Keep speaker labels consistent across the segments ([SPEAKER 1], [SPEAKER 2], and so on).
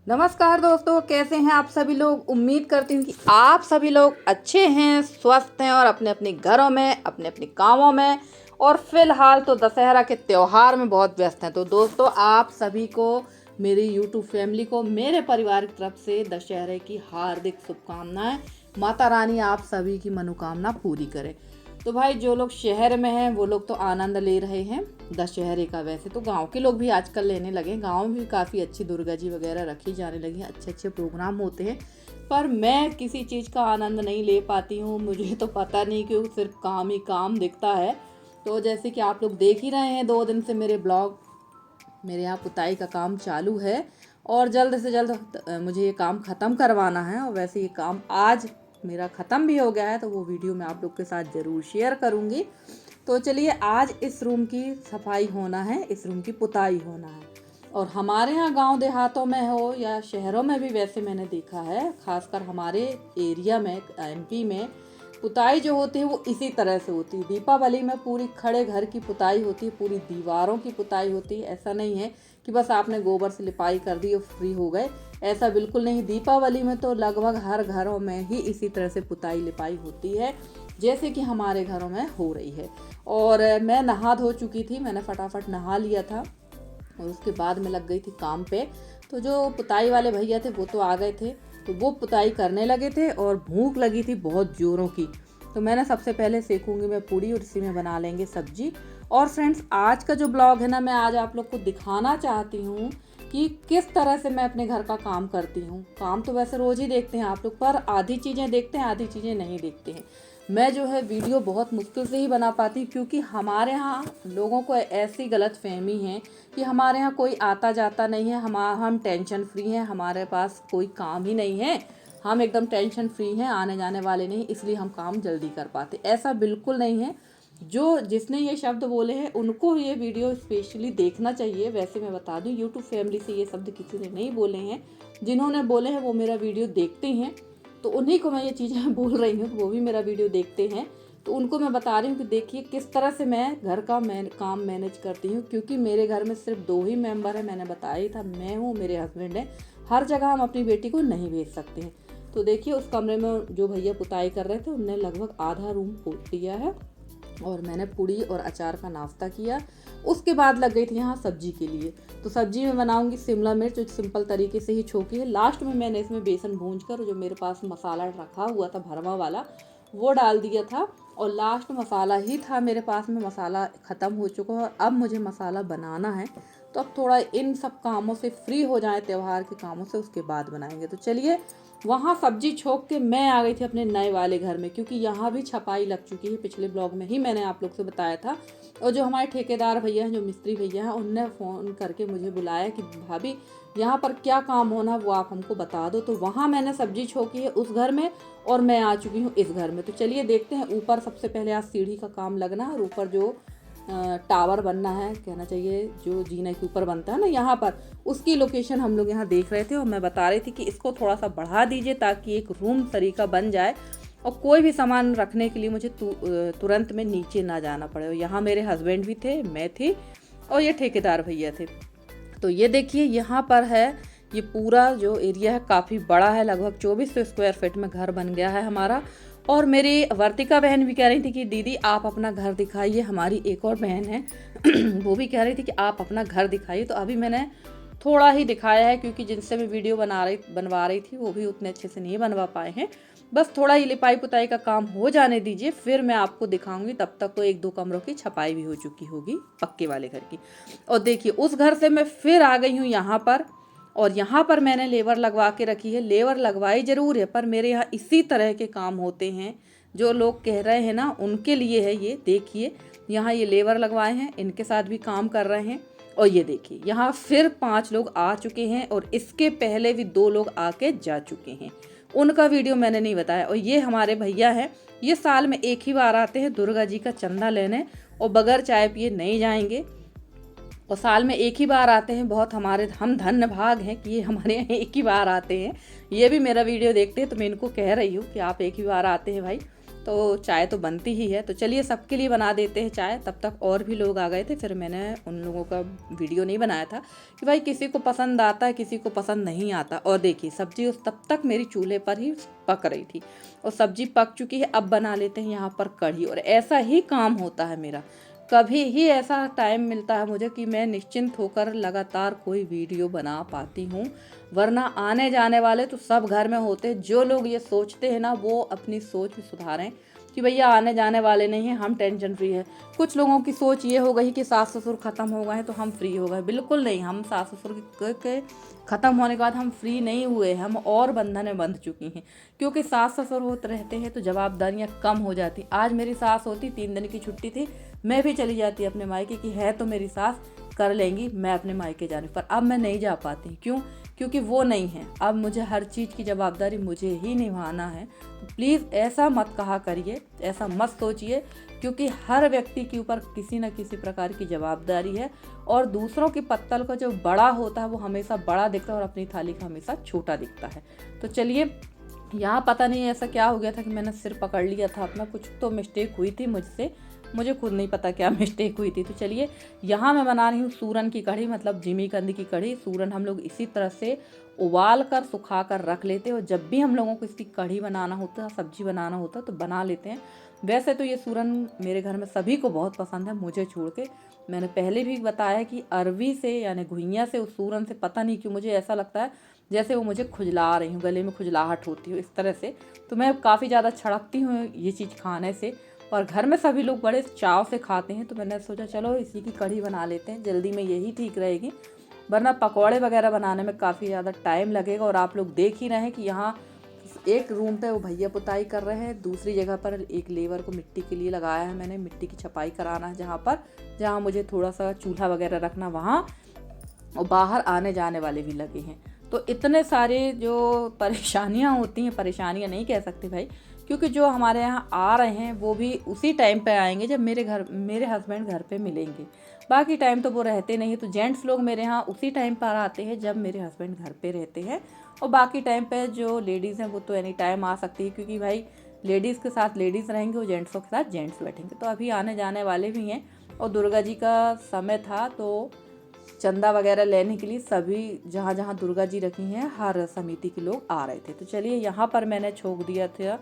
[SPEAKER 1] नमस्कार दोस्तों, कैसे हैं आप सभी लोग। उम्मीद करती हूँ कि आप सभी लोग अच्छे हैं, स्वस्थ हैं और अपने अपने घरों में, अपने अपने कामों में और फिलहाल तो दशहरा के त्यौहार में बहुत व्यस्त हैं। तो दोस्तों, आप सभी को, मेरी यूट्यूब फैमिली को, मेरे परिवार की तरफ से दशहरे की हार्दिक शुभकामनाएं। माता रानी आप सभी की मनोकामना पूरी करे। तो भाई, जो लोग शहर में हैं वो लोग तो आनंद ले रहे हैं दशहरे का। वैसे तो गांव के लोग भी आजकल लेने लगे, गांव में भी काफ़ी अच्छी दुर्गा जी वगैरह रखी जाने लगी हैं, अच्छे अच्छे प्रोग्राम होते हैं। पर मैं किसी चीज़ का आनंद नहीं ले पाती हूँ, मुझे तो पता नहीं क्यों, सिर्फ काम ही काम दिखता है। तो जैसे कि आप लोग देख ही रहे हैं 2 दिन से मेरे ब्लॉग, मेरे यहाँ पुताई का काम चालू है और जल्द से जल्द मुझे ये काम ख़त्म करवाना है। और वैसे ये काम आज मेरा ख़त्म भी हो गया है, तो वो वीडियो मैं आप लोग के साथ ज़रूर शेयर करूँगी। तो चलिए, आज इस रूम की सफाई होना है, इस रूम की पुताई होना है। और हमारे यहाँ गांव देहातों में हो या शहरों में भी, वैसे मैंने देखा है, खासकर हमारे एरिया में, एमपी में, पुताई जो होती है वो इसी तरह से होती है। दीपावली में पूरी खड़े घर की पुताई होती है, पूरी दीवारों की पुताई होती है। ऐसा नहीं है कि बस आपने गोबर से लिपाई कर दी और फ्री हो गए, ऐसा बिल्कुल नहीं। दीपावली में तो लगभग हर घरों में ही इसी तरह से पुताई लिपाई होती है, जैसे कि हमारे घरों में हो रही है। और मैं नहा धो चुकी थी, मैंने फटाफट नहा लिया था और उसके बाद मैं लग गई थी काम पे। तो जो पुताई वाले भैया थे वो तो आ गए थे, तो वो पुताई करने लगे थे और भूख लगी थी बहुत ज़ोरों की। तो मैंने सबसे पहले सेकूंगी मैं पूड़ी और इसी में बना लेंगे सब्जी। और फ्रेंड्स, आज का जो ब्लॉग है ना, मैं आज आप लोग को दिखाना चाहती हूँ कि किस तरह से मैं अपने घर का काम करती हूँ। काम तो वैसे रोज़ ही देखते हैं आप लोग, पर आधी चीज़ें देखते हैं, आधी चीज़ें नहीं देखते हैं। मैं जो है वीडियो बहुत मुश्किल से ही बना पाती हूँ, क्योंकि हमारे यहाँ लोगों को ऐसी गलत फहमी है कि हमारे यहाँ कोई आता जाता नहीं है, हम टेंशन फ्री हैं, हमारे पास कोई काम ही नहीं है, हम एकदम टेंशन फ्री हैं, आने जाने वाले नहीं, इसलिए हम काम जल्दी कर पाते। ऐसा बिल्कुल नहीं है। जो जिसने ये शब्द बोले हैं उनको ये वीडियो स्पेशली देखना चाहिए। वैसे मैं बता दूं, यूट्यूब फैमिली से ये शब्द किसी ने नहीं बोले हैं, जिन्होंने बोले हैं वो मेरा वीडियो देखते हैं, तो उन्हीं को मैं ये चीज़ें बोल रही हूँ, वो भी मेरा वीडियो देखते हैं। तो उनको मैं बता रही हूँ कि देखिए किस तरह से मैं घर का काम मैनेज करती हूँ। क्योंकि मेरे घर में सिर्फ 2 ही मेंबर हैं, मैंने बताया ही था, मैं हूँ, मेरे हस्बैंड हैं। हर जगह हम अपनी बेटी को नहीं भेज सकते हैं। तो देखिए, उस कमरे में जो भैया पुताई कर रहे थे उनने लगभग आधा रूम पोत दिया है और मैंने पूड़ी और अचार का नाश्ता किया। उसके बाद लग गई थी यहाँ सब्जी के लिए। तो सब्जी में बनाऊंगी शिमला मिर्च, जो सिंपल तरीके से ही छोकी है। लास्ट में मैंने इसमें बेसन भूंज कर जो मेरे पास मसाला रखा हुआ था भरवा वाला, वो डाल दिया था। और लास्ट मसाला ही था मेरे पास में, मसाला ख़त्म हो चुका है और अब मुझे मसाला बनाना है। तो अब थोड़ा इन सब कामों से फ्री हो जाए, त्यौहार के कामों से, उसके बाद बनाएंगे। तो चलिए, वहाँ सब्जी छोक के मैं आ गई थी अपने नए वाले घर में, क्योंकि यहाँ भी छपाई लग चुकी है। पिछले ब्लॉग में ही मैंने आप लोग से बताया था। और जो हमारे ठेकेदार भैया हैं, जो मिस्त्री भैया हैं, उनने फ़ोन करके मुझे बुलाया कि भाभी यहाँ पर क्या काम होना वो आप हमको बता दो। तो वहाँ मैंने सब्जी छोकी है उस घर में और मैं आ चुकी हूँ इस घर में। तो चलिए देखते हैं। ऊपर सबसे पहले आज सीढ़ी का काम लगना है और ऊपर जो टावर बनना है, कहना चाहिए, जो जीने के ऊपर बनता है ना, यहाँ पर, उसकी लोकेशन हम लोग यहाँ देख रहे थे। और मैं बता रही थी कि इसको थोड़ा सा बढ़ा दीजिए ताकि एक रूम तरीका बन जाए और कोई भी सामान रखने के लिए मुझे तुरंत में नीचे ना जाना पड़े। और यहाँ मेरे हस्बैंड भी थे, मैं थी और ये ठेकेदार भैया थे। तो ये देखिए, यहाँ पर है, ये पूरा जो एरिया है काफ़ी बड़ा है, लगभग 2400 स्क्वायर फीट में घर बन गया है हमारा। और मेरी वर्तिका बहन भी कह रही थी कि दीदी आप अपना घर दिखाइए। हमारी एक और बहन है वो भी कह रही थी कि आप अपना घर दिखाइए। तो अभी मैंने थोड़ा ही दिखाया है, क्योंकि जिनसे मैं वीडियो बनवा रही थी वो भी उतने अच्छे से नहीं बनवा पाए हैं। बस थोड़ा ही लिपाई पुताई का काम हो जाने दीजिए, फिर मैं आपको दिखाऊंगी। तब तक तो 1-2 कमरों की छपाई भी हो चुकी होगी, पक्के वाले घर की। और देखिए, उस घर से मैं फिर आ गई हूँ यहाँ पर, और यहाँ पर मैंने लेबर लगवा के रखी है। लेबर लगवाई ज़रूर है, पर मेरे यहाँ इसी तरह के काम होते हैं। जो लोग कह रहे हैं ना, उनके लिए है ये। देखिए, यहाँ ये लेबर लगवाए हैं, इनके साथ भी काम कर रहे हैं। और ये देखिए, यहाँ फिर 5 लोग आ चुके हैं और इसके पहले भी 2 लोग आके जा चुके हैं। उनका वीडियो मैंने नहीं बताया। और ये हमारे भैया हैं, ये साल में एक ही बार आते हैं दुर्गा जी का चंदा लेने, और बगैर चाय पिए नहीं जाएंगे। और साल में एक ही बार आते हैं। बहुत हम धन्य भाग हैं कि ये हमारे यहाँ एक ही बार आते हैं। ये भी मेरा वीडियो देखते हैं, तो मैं इनको कह रही हूँ कि आप एक ही बार आते हैं भाई। तो चाय तो बनती ही है। तो चलिए सबके लिए बना देते हैं चाय। तब तक और भी लोग आ गए थे, फिर मैंने उन लोगों का वीडियो नहीं बनाया था कि भाई किसी को पसंद आता है किसी को पसंद नहीं आता। और देखिए सब्जी उस तब तक मेरी चूल्हे पर ही पक रही थी और सब्जी पक चुकी है। अब बना लेते हैं यहाँ पर कढ़ी। और ऐसा ही काम होता है मेरा, कभी ही ऐसा टाइम मिलता है मुझे कि मैं निश्चिंत होकर लगातार कोई वीडियो बना पाती हूँ, वरना आने जाने वाले तो सब घर में होते। जो लोग ये सोचते हैं ना वो अपनी सोच में सुधारें कि भैया आने जाने वाले नहीं हैं, हम टेंशन फ्री है। कुछ लोगों की सोच ये हो गई कि सास ससुर ख़त्म हो गए हैं तो हम फ्री हो गए। बिल्कुल नहीं, हम सास ससुर के ख़त्म होने के बाद हम फ्री नहीं हुए, हम और बंधन में बंध चुकी हैं। क्योंकि सास ससुर होते रहते हैं तो जवाबदारियाँ कम हो जाती। आज मेरी सास होती, 3 दिन की छुट्टी थी, मैं भी चली जाती अपने मायके की है तो मेरी सास कर लेंगी, मैं अपने मायके जाने पर। अब मैं नहीं जा पाती। क्यों? क्योंकि वो नहीं है। अब मुझे हर चीज़ की जवाबदारी मुझे ही निभाना है। तो प्लीज़ ऐसा मत कहा करिए, ऐसा मत सोचिए, क्योंकि हर व्यक्ति के ऊपर किसी न किसी प्रकार की जवाबदारी है। और दूसरों की पत्तल का जो बड़ा होता है वो हमेशा बड़ा दिखता है और अपनी थाली का हमेशा छोटा दिखता है। तो चलिए, यहाँ पता नहीं ऐसा क्या हो गया था कि मैंने सिर पकड़ लिया था अपना, कुछ तो मिस्टेक हुई थी मुझसे, मुझे खुद नहीं पता क्या मिस्टेक हुई थी। तो चलिए, यहाँ मैं बना रही हूँ सूरन की कढ़ी, मतलब जिमीकंद की कढ़ी। सूरन हम लोग इसी तरह से उबाल कर सुखा कर रख लेते हैं और जब भी हम लोगों को इसकी कढ़ी बनाना होता है, सब्जी बनाना होता है तो बना लेते हैं। वैसे तो ये सूरन मेरे घर में सभी को बहुत पसंद है, मुझे छोड़ के। मैंने पहले भी बताया कि अरवी से यानी घुइयाँ से, उस सूरन से पता नहीं क्यों मुझे ऐसा लगता है जैसे वो मुझे खुजला रही हूँ, गले में खुजलाहट होती है इस तरह से। तो मैं काफ़ी ज़्यादा छड़कती हूँ ये चीज़ खाने से और घर में सभी लोग बड़े चाव से खाते हैं। तो मैंने सोचा चलो इसी की कढ़ी बना लेते हैं, जल्दी में यही ठीक रहेगी, वरना पकौड़े वगैरह बनाने में काफ़ी ज़्यादा टाइम लगेगा। और आप लोग देख ही रहे हैं कि यहाँ एक रूम पे वो भैया पुताई कर रहे हैं, दूसरी जगह पर एक लेबर को मिट्टी के लिए लगाया है मैंने, मिट्टी की छपाई कराना है जहाँ मुझे थोड़ा सा चूल्हा वगैरह रखना वहाँ, और बाहर आने जाने वाले भी लगे हैं। तो इतने सारे जो परेशानियां होती हैं, परेशानियां नहीं कह सकते भाई, क्योंकि जो हमारे यहाँ आ रहे हैं वो भी उसी टाइम पे आएंगे जब मेरे हस्बैंड घर पे मिलेंगे। बाकी टाइम तो वो रहते नहीं। तो जेंट्स लोग मेरे यहाँ उसी टाइम पर आते हैं जब मेरे हस्बैंड घर पे रहते हैं, और बाकी टाइम पे जो लेडीज़ हैं वो तो एनी टाइम आ सकती है, क्योंकि भाई लेडीज़ के साथ लेडीज़ रहेंगे और जेंट्सों के साथ जेंट्स बैठेंगे। तो अभी आने जाने वाले भी हैं और दुर्गा जी का समय था तो चंदा वगैरह लेने के लिए सभी जहाँ जहाँ दुर्गा जी रखी हैं हर समिति के लोग आ रहे थे। तो चलिए, यहाँ पर मैंने छोंक दिया था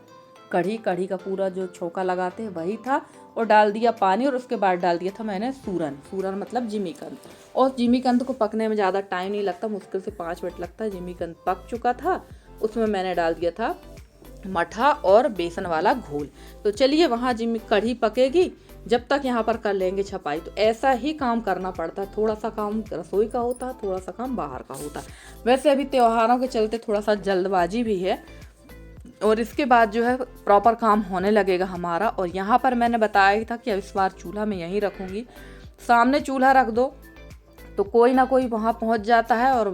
[SPEAKER 1] कढ़ी का पूरा जो छोंका लगाते हैं वही था, और डाल दिया पानी, और उसके बाद डाल दिया था मैंने सूरन मतलब जिमीकंद। और जिमीकंद को पकने में ज़्यादा टाइम नहीं लगता, मुश्किल से 5 मिनट लगता है। जिमीकंद पक चुका था, उसमें मैंने डाल दिया था मठा और बेसन वाला घोल। तो चलिए, वहाँ कढ़ी पकेगी जब तक यहाँ पर कर लेंगे छपाई। तो ऐसा ही काम करना पड़ता है, थोड़ा सा काम रसोई का होता है, थोड़ा सा काम बाहर का होता है। वैसे अभी त्योहारों के चलते थोड़ा सा जल्दबाजी भी है, और इसके बाद जो है प्रॉपर काम होने लगेगा हमारा। और यहाँ पर मैंने बताया ही था कि अब इस बार चूल्हा मैं यहीं रखूँगी। सामने चूल्हा रख दो तो कोई ना कोई वहाँ पहुँच जाता है, और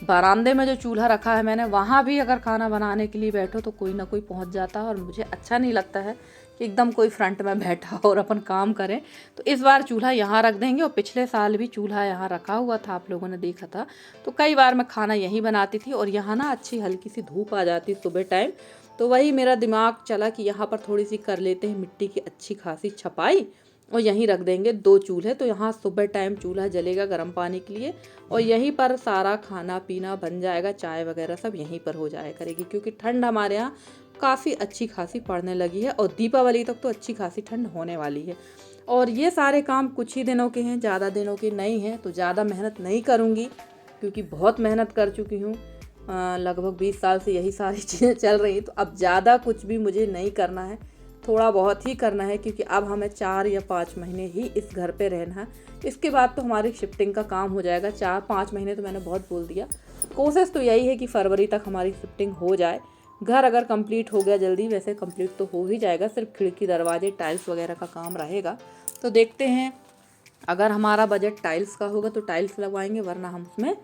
[SPEAKER 1] बरामदे में जो चूल्हा रखा है मैंने, वहाँ भी अगर खाना बनाने के लिए बैठो तो कोई ना कोई पहुँच जाता है। और मुझे अच्छा नहीं लगता है कि एकदम कोई फ्रंट में बैठा और अपन काम करें। तो इस बार चूल्हा यहाँ रख देंगे। और पिछले साल भी चूल्हा यहाँ रखा हुआ था, आप लोगों ने देखा था। तो कई बार मैं खाना यहीं बनाती थी, और यहाँ ना अच्छी हल्की सी धूप आ जाती सुबह टाइम। तो वही मेरा दिमाग चला कि यहाँ पर थोड़ी सी कर लेते हैं मिट्टी की अच्छी खासी छपाई, और यहीं रख देंगे 2 चूल्हे। तो यहाँ सुबह टाइम चूल्हा जलेगा गर्म पानी के लिए, और यहीं पर सारा खाना पीना बन जाएगा, चाय वगैरह सब यहीं पर हो जाया करेगी। क्योंकि ठंड हमारे यहाँ काफ़ी अच्छी खासी पड़ने लगी है, और दीपावली तक तो अच्छी खासी ठंड होने वाली है। और ये सारे काम कुछ ही दिनों के हैं, ज़्यादा दिनों के नहीं हैं। तो ज़्यादा मेहनत नहीं करूँगी, क्योंकि बहुत मेहनत कर चुकी हूँ। लगभग 20 साल से यही सारी चीज़ें चल रही हैं। तो अब ज़्यादा कुछ भी मुझे नहीं करना है, थोड़ा बहुत ही करना है, क्योंकि अब हमें 4 या 5 महीने ही इस घर पे रहना है। इसके बाद तो हमारी शिफ्टिंग का काम हो जाएगा। 4-5 महीने तो मैंने बहुत बोल दिया। कोशिश तो यही है कि फरवरी तक हमारी शिफ्टिंग हो जाए। घर अगर कंप्लीट हो गया जल्दी, वैसे कंप्लीट तो हो ही जाएगा, सिर्फ खिड़की दरवाजे टाइल्स वगैरह का काम रहेगा। तो देखते हैं, अगर हमारा बजट टाइल्स का होगा तो टाइल्स लगवाएंगे, वरना हम उसमें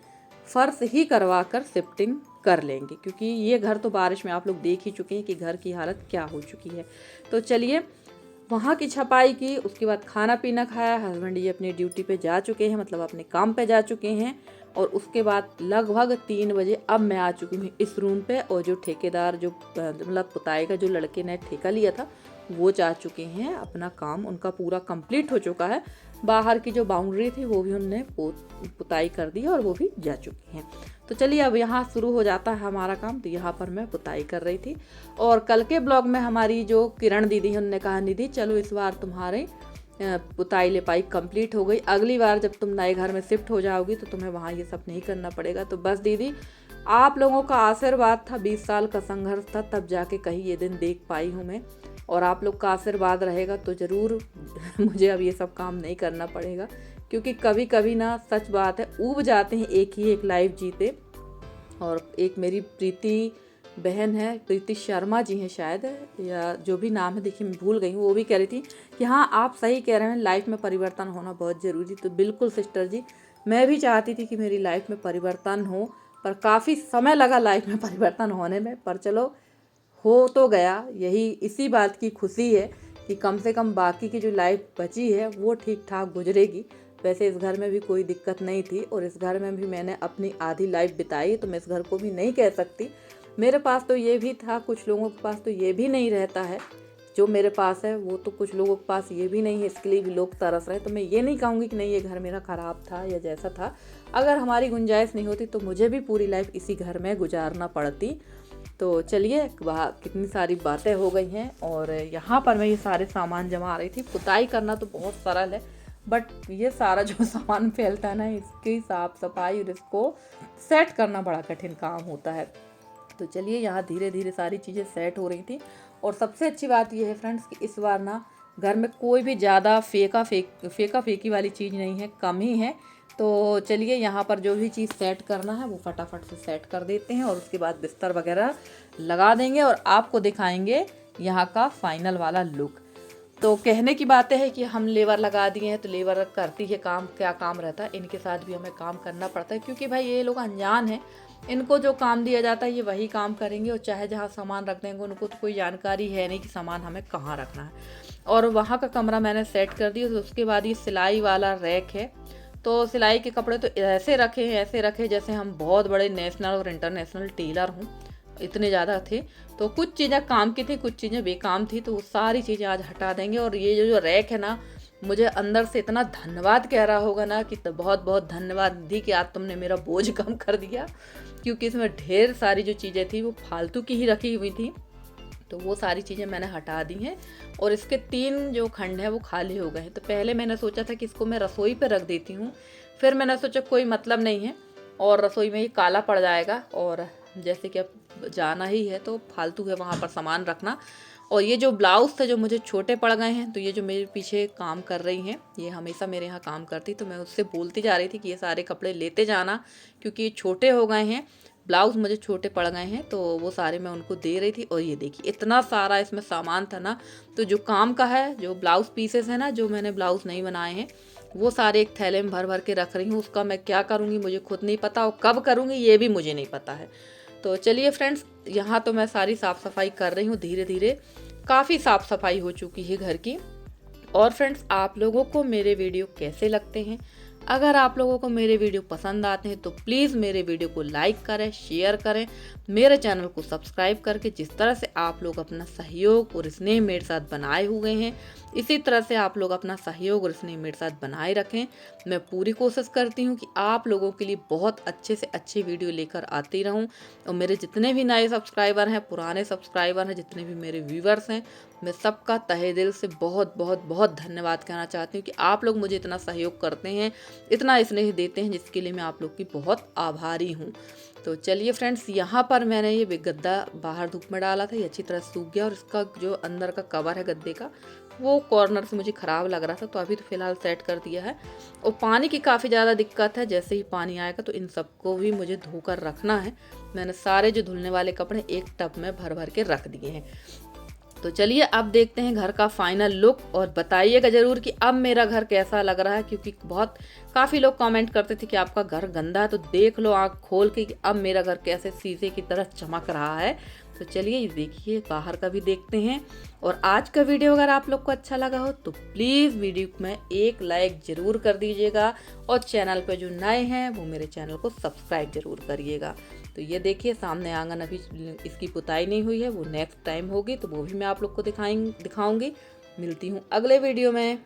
[SPEAKER 1] फ़र्श ही करवा कर शिफ्टिंग कर लेंगे। क्योंकि ये घर तो बारिश में आप लोग देख ही चुके हैं कि घर की हालत क्या हो चुकी है। तो चलिए, वहाँ की छपाई की, उसके बाद खाना पीना खाया। हस्बैंड जी अपनी ड्यूटी पे जा चुके हैं, मतलब अपने काम पे जा चुके हैं। और उसके बाद लगभग 3 बजे अब मैं आ चुकी हूँ इस रूम पे। और जो ठेकेदार, जो मतलब पुताई का जो लड़के ने ठेका लिया था, वो जा चुके हैं, अपना काम उनका पूरा कंप्लीट हो चुका है। बाहर की जो बाउंड्री थी वो भी उनने पुताई कर दी और वो भी जा चुकी हैं। तो चलिए अब यहाँ शुरू हो जाता है हमारा काम। तो यहाँ पर मैं पुताई कर रही थी और कल के ब्लॉग में हमारी जो किरण दीदी है उनने कहा निधि चलो इस बार तुम्हारे पुताई लिपाई कंप्लीट हो गई, अगली बार जब तुम नए घर में शिफ्ट हो जाओगी तो तुम्हें वहाँ ये सब नहीं करना पड़ेगा। तो बस दीदी आप लोगों का आशीर्वाद था, 20 साल का संघर्ष था, तब जाके कहीं ये दिन देख पाई हूँ मैं, और आप लोग का आशीर्वाद रहेगा तो ज़रूर मुझे अब ये सब काम नहीं करना पड़ेगा। क्योंकि कभी कभी ना सच बात है ऊब जाते हैं एक ही एक लाइफ जीते। और एक मेरी प्रीति बहन है, प्रीति शर्मा जी हैं शायद, या जो भी नाम है देखिए मैं भूल गई हूँ, वो भी कह रही थी कि हाँ आप सही कह रहे हैं, लाइफ में परिवर्तन होना बहुत ज़रूरी। तो बिल्कुल सिस्टर जी, मैं भी चाहती थी कि मेरी लाइफ में परिवर्तन हो, पर काफ़ी समय लगा लाइफ में परिवर्तन होने में, पर चलो हो तो गया। यही इसी बात की खुशी है कि कम से कम बाकी की जो लाइफ बची है वो ठीक ठाक गुजरेगी। वैसे इस घर में भी कोई दिक्कत नहीं थी और इस घर में भी मैंने अपनी आधी लाइफ बिताई, तो मैं इस घर को भी नहीं कह सकती। मेरे पास तो ये भी था, कुछ लोगों के पास तो ये भी नहीं रहता है जो मेरे पास है, वो तो कुछ लोगों के पास ये भी नहीं है, इसके लिए भी लोग तरस रहे। तो मैं ये नहीं कहूँगी कि नहीं ये घर मेरा ख़राब था या जैसा था। अगर हमारी गुंजाइश नहीं होती तो मुझे भी पूरी लाइफ इसी घर में गुजारना पड़ती। तो चलिए कितनी सारी बातें हो गई हैं और यहाँ पर मैं ये सारे सामान जमा रही थी। पुताई करना तो बहुत सरल है, बट ये सारा जो सामान फैलता है ना, इसकी साफ सफाई और इसको सेट करना बड़ा कठिन काम होता है। तो चलिए यहाँ धीरे धीरे सारी चीज़ें सेट हो रही थी। और सबसे अच्छी बात ये है फ्रेंड्स कि इस बार ना घर में कोई भी ज़्यादा फेंका फेंकी वाली चीज़ नहीं है, कम ही है। तो चलिए यहाँ पर जो भी चीज़ सेट करना है वो फटाफट से सेट कर देते हैं और उसके बाद बिस्तर वगैरह लगा देंगे और आपको दिखाएंगे यहाँ का फाइनल वाला लुक। तो कहने की बात है कि हम लेबर लगा दिए हैं तो लेबर करती है काम, क्या काम रहता है, इनके साथ भी हमें काम करना पड़ता है क्योंकि भाई ये लोग अनजान हैं। इनको जो काम दिया जाता है ये वही काम करेंगे और चाहे जहाँ सामान रख देंगे, उनको तो कोई जानकारी है नहीं कि सामान हमें कहाँ रखना है। और वहाँ का कमरा मैंने सेट कर दिया। तो उसके बाद ये सिलाई वाला रैक है, तो सिलाई के कपड़े तो ऐसे रखे जैसे हम बहुत बड़े नेशनल और इंटरनेशनल टेलर हों, इतने ज़्यादा थे। तो कुछ चीज़ें काम की थी, कुछ चीज़ें बेकाम थी, तो वो सारी चीज़ें आज हटा देंगे। और ये जो रैक है ना, मुझे अंदर से इतना धन्यवाद कह रहा होगा ना कि तो बहुत बहुत धन्यवाद दी कि आज तुमने मेरा बोझ कम कर दिया, क्योंकि इसमें ढेर सारी जो चीज़ें थी वो फालतू की ही रखी हुई थी। तो वो सारी चीज़ें मैंने हटा दी हैं और इसके 3 जो खंड हैं वो खाली हो गए हैं। तो पहले मैंने सोचा था कि इसको मैं रसोई पे रख देती हूँ, फिर मैंने सोचा कोई मतलब नहीं है और रसोई में ये काला पड़ जाएगा, और जैसे कि अब जाना ही है तो फालतू है वहाँ पर सामान रखना। और ये जो ब्लाउज़ थे जो मुझे छोटे पड़ गए हैं, तो ये जो मेरे पीछे काम कर रही हैं, ये हमेशा मेरे यहाँ काम करती, तो मैं उससे बोलती जा रही थी कि ये सारे कपड़े लेते जाना क्योंकि ये छोटे हो गए हैं, ब्लाउज़ मुझे छोटे पड़ गए हैं, तो वो सारे मैं उनको दे रही थी। और ये देखिए इतना सारा इसमें सामान था ना, तो जो काम का है, जो ब्लाउज़ पीसेस है ना, जो मैंने ब्लाउज़ नहीं बनाए हैं, वो सारे एक थैले में भर भर के रख रही हूँ। उसका मैं क्या करूँगी मुझे खुद नहीं पता, और कब करूँगी ये भी मुझे नहीं पता है। तो चलिए फ्रेंड्स, यहाँ तो मैं सारी साफ़ सफाई कर रही हूँ धीरे धीरे, काफ़ी साफ़ सफाई हो चुकी है घर की। और फ्रेंड्स, आप लोगों को मेरे वीडियो कैसे लगते हैं? अगर आप लोगों को मेरे वीडियो पसंद आते हैं तो प्लीज़ मेरे वीडियो को लाइक करें, शेयर करें, मेरे चैनल को सब्सक्राइब करके जिस तरह से आप लोग अपना सहयोग और स्नेह मेरे साथ बनाए हुए हैं, इसी तरह से आप लोग अपना सहयोग और स्नेह मेरे साथ बनाए रखें। मैं पूरी कोशिश करती हूँ कि आप लोगों के लिए बहुत अच्छे से अच्छे वीडियो लेकर आती रहूँ। और मेरे जितने भी नए सब्सक्राइबर हैं, पुराने सब्सक्राइबर हैं, जितने भी मेरे व्यूवर्स हैं, मैं सबका तहे दिल से बहुत बहुत बहुत धन्यवाद कहना चाहती हूँ कि आप लोग मुझे इतना सहयोग करते हैं, इतना स्नेह देते हैं, जिसके लिए मैं आप लोग की बहुत आभारी हूँ। तो चलिए फ्रेंड्स, यहाँ पर मैंने ये गद्दा बाहर धूप में डाला था, ये अच्छी तरह सूख गया और इसका जो अंदर का कवर है गद्दे का, वो कॉर्नर से मुझे ख़राब लग रहा था, तो अभी तो फ़िलहाल सेट कर दिया है। और पानी की काफ़ी ज़्यादा दिक्कत है, जैसे ही पानी आएगा तो इन सबको भी मुझे धोकर रखना है। मैंने सारे जो धुलने वाले कपड़े एक टब में भर भर के रख दिए हैं। तो चलिए अब देखते हैं घर का फाइनल लुक, और बताइएगा ज़रूर कि अब मेरा घर कैसा लग रहा है, क्योंकि काफ़ी लोग कमेंट करते थे कि आपका घर गंदा है, तो देख लो आँख खोल के कि अब मेरा घर कैसे शीशे की तरह चमक रहा है। तो चलिए ये देखिए बाहर का भी देखते हैं। और आज का वीडियो अगर आप लोग को अच्छा लगा हो तो प्लीज़ वीडियो में एक लाइक ज़रूर कर दीजिएगा, और चैनल पर जो नए हैं वो मेरे चैनल को सब्सक्राइब ज़रूर करिएगा। तो ये देखिए सामने आंगन अभी इसकी पुताई नहीं हुई है, वो नेक्स्ट टाइम होगी तो वो भी मैं आप लोग को दिखाऊंगी। मिलती हूँ अगले वीडियो में।